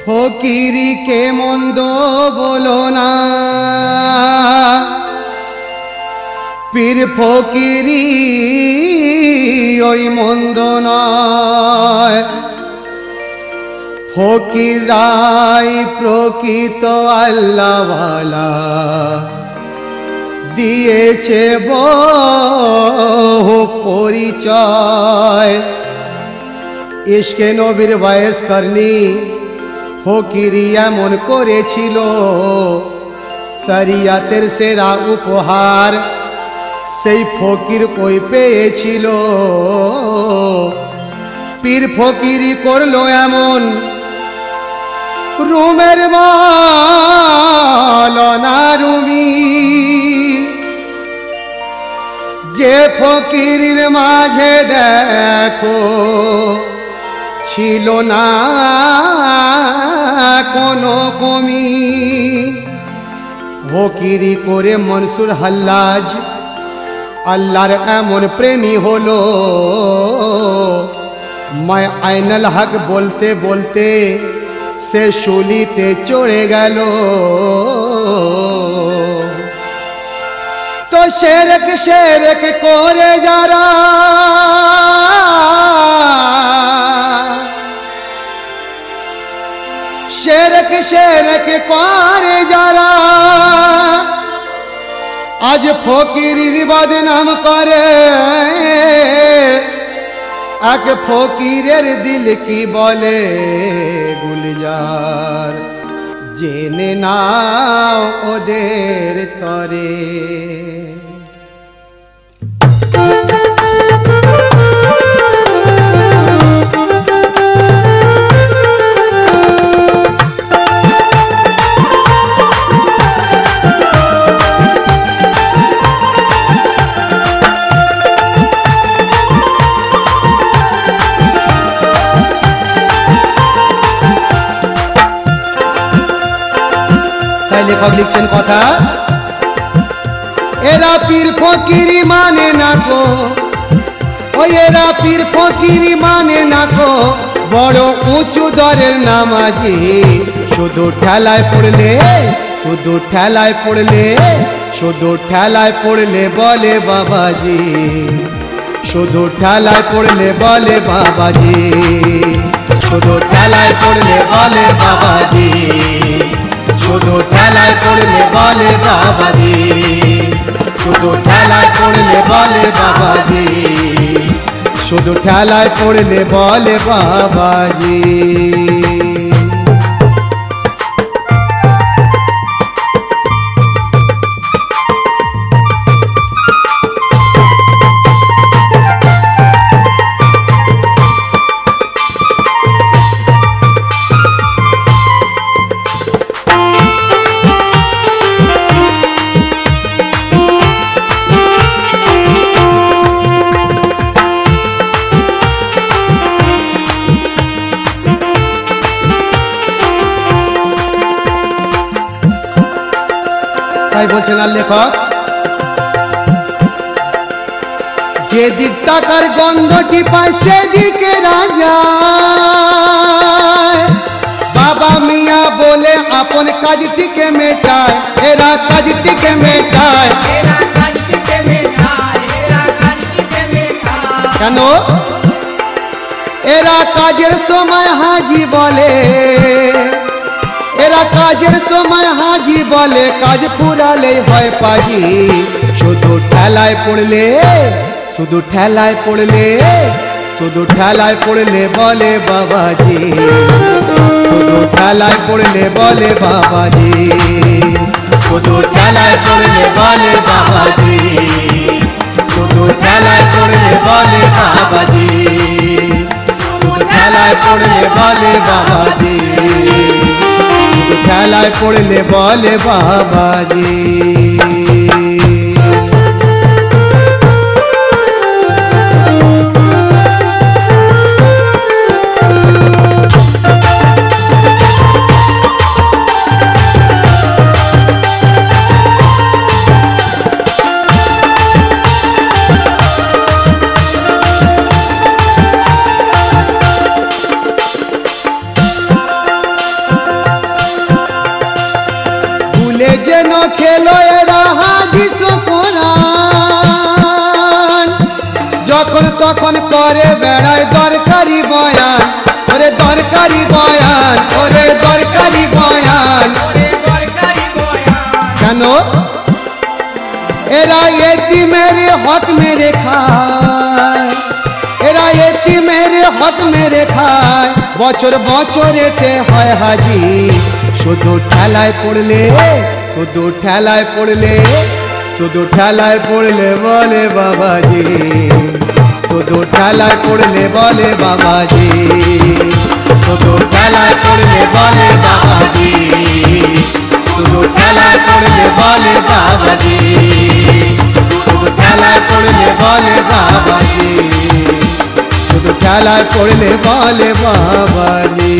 ফকিরি কে মন্দ বলো না, পীর ফকিরি ওই মন্দ নয়। ফকিরাই প্রকৃত আল্লাহওয়ালা, দিয়েছে বহু পরিচয়। ইশকে নবীর বয়স করনি ফকিরি এমন করেছিল, শরিয়াতের সেরা উপহার সেই ফকির কই পেয়েছিল। পীর ফকিরি করলো এমন, রুমের মালনা রুমি, যে ফকিরের মাঝে দেখো ছিল না কোনো কমি। ফকিরি করে মনসুর হাল্লাজ আল্লাহর এমন প্রেমী হলো, मैं आइनल हक बोलते बोलते से शुलीते चढ़े गल। तो शेरक शेरक कोरे जारा, शेरक शेरक कोरे जारा, आज फकीर बदनाम करे। এক ফকিরের দিল কি বলে গুলজার, জেনে নাও ওদের তরে। লেখক লিখছেন কথা, এরা পীর ফকিরি মানে না গো, ওই এরা পীর ফকিরি মানে না গো, বড় উঁচু দরের নামাজি। শুধু ঠেলায় পড়লে, শুধু ঠেলায় পড়লে, শুধু ঠেলায় পড়লে বলে বাবাজি, শুধু ঠেলায় পড়লে বলে বাবাজি, শুধু ঠেলায় পড়লে বলে বাবাজি, শুধু ঠেলায় পড়লে বলে বাবাজি, শুধু ঠেলায় পড়লে বলে বাবাজি, শুধু ঠেলায় পড়লে বলে বাবাজি। তাই বলছেন আর লেখক, যে দিক টাকার গন্ধটি পায় সেদিকে রাজা, বাবা মিয়া বলে আপন কাজটিকে মেটায়, এরা কাজটিকে মেটায়। কেন? এরা কাজের সময় হাজি বলে, এরা কাজের সময় হাজি বলে, কাজ পুরালে হয় পাজি। শুধু ঠেলায় পড়লে, শুধু ঠেলায় পড়লে, শুধু ঠেলায় পড়লে বলে বাবাজি, শুধু ঠেলায় পড়লে বলে বাবাজি, শুধু ঠেলায় পড়লে বলে বাবাজি, শুধু ঠেলায় পড়লে বলে বাবাজি, শুধু ঠেলায় পড়লে বলে বাবাজি, ঠেলায় পড়লে বলে বাবাজি। তখন করে বেড়ায় দরকারি বয়ান, ওরে দরকারি বয়ান, ওরে দরকারি বয়ান। কেন? এরা এতিমের হক মেরে খায়, এরা এতিমের হক মেরে খায়, বছর বছরেতে হয় হাজি। শুধু ঠেলায় পড়লে, শুধু ঠেলায় পড়লে, শুধু ঠেলায় পড়লে বলে বাবাজি, শুধু ঠেলায় পড়লে বলে বাবাজি, শুধু ঠেলায় পড়লে বলে বাবাজি, শুধু ঠেলায় পড়লে বলে বাবাজি, শুধু ঠেলায় পড়লে বলে বাবাজি, শুধু ঠেলায় পড়লে বলে বাবাজি।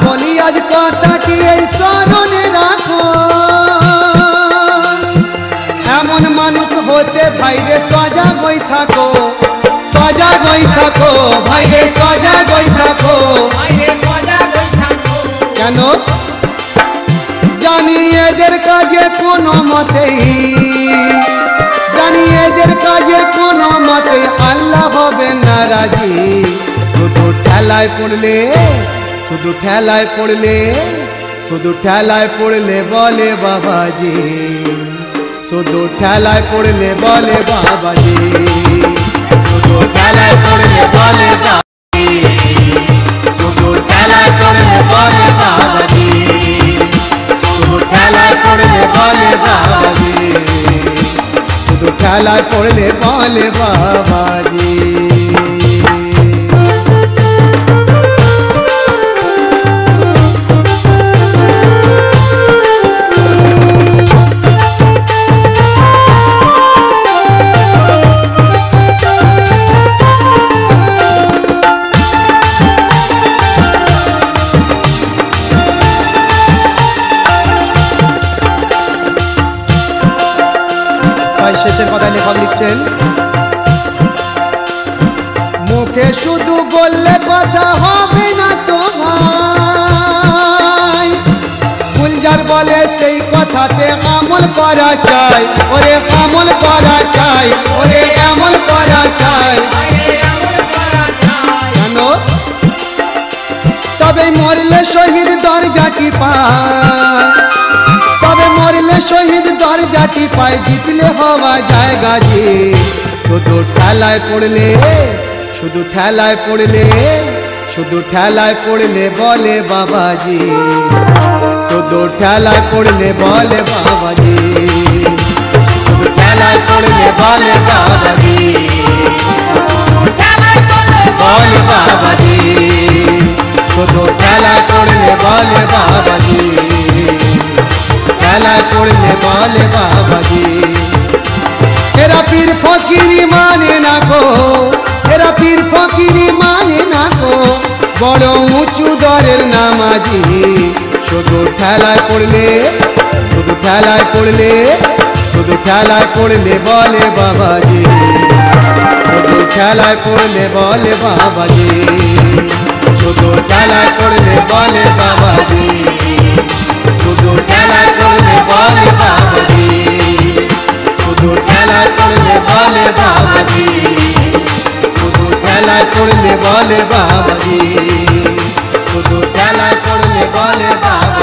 বলি আজ কথাটি এই স্মরণে রাখো, এমন মানুষ হতে ভাইরে সজাগ হই থাকো, সজাগ হই থাকো ভাইরে সজাগ হই থাকো। কেন? জানি এদের কাজে কোনো মতেই, জানি এদের কাজে কোনো মতে আল্লাহ হবে নারাজি। শুধু ঠেলায় পড়লে, শুধু ঠেলায় পড়লে, শুধু ঠেলায় পড়লে বলে বাবাজি, শুধু ঠেলায় পড়লে বলে বাবাজি, শুধু ঠেলায় পড়লে বলে বাবাজি, শুধু ঠেলায় পড়লে বলে বাবাজি, শুধু ঠেলায় পড়লে বলে বাবাজি, শুধু ঠেলায় পড়লে বলে বাবাজি। শেষের কথায় লেখক লিখছেন, মুখে শুধু বললে কথা হবে না তো ভাই, গুলজার বলে সেই কথাতে আমল করা চাই, ওরে আমল করা চাই, ওরে আমল করা চাই। কেন? তবে মরলে শহীদ দরজাটি পায়, তবে মরলে শহীদ দরজাটি পায়, জিতলে হওয়া যায় গাজী। শুধু ঠেলায় পড়লে, শুধু ঠেলায় পড়লে, শুধু ঠেলায় পড়লে বলে বাবাজি, শুধু ঠেলায় পড়লে বলে বাবাজি, শুধু ঠেলায় পড়লে বলে বাবাজি, বলে বাবাজি, শুধু ঠেলায় পড়লে বলে বাবাজি, ঠেলায় পড়লে বলে বাবাজি। এরা পীর ফকিরি মানে না গো, এরা পীর ফকিরি মানে না গো, বড় উঁচু দরের নামাজি। শুধু ঠেলায় পড়লে, শুধু ঠেলায় পড়লে, শুধু ঠেলায় পড়লে বলে বাবাজি, শুধু ঠেলায় পড়লে বলে বাবাজি, শুধু ঠেলায় পড়লে বলে বাবাজি, শুধু ঠেলায় পড়লে বলে বাবাজি, শুধু ঠেলায় পড়লে বলে বাবাজি, শুধু ঠেলায় পড়লে বলে বাবাজি, শুধু ঠেলায় পড়লে বলে বাবাজি।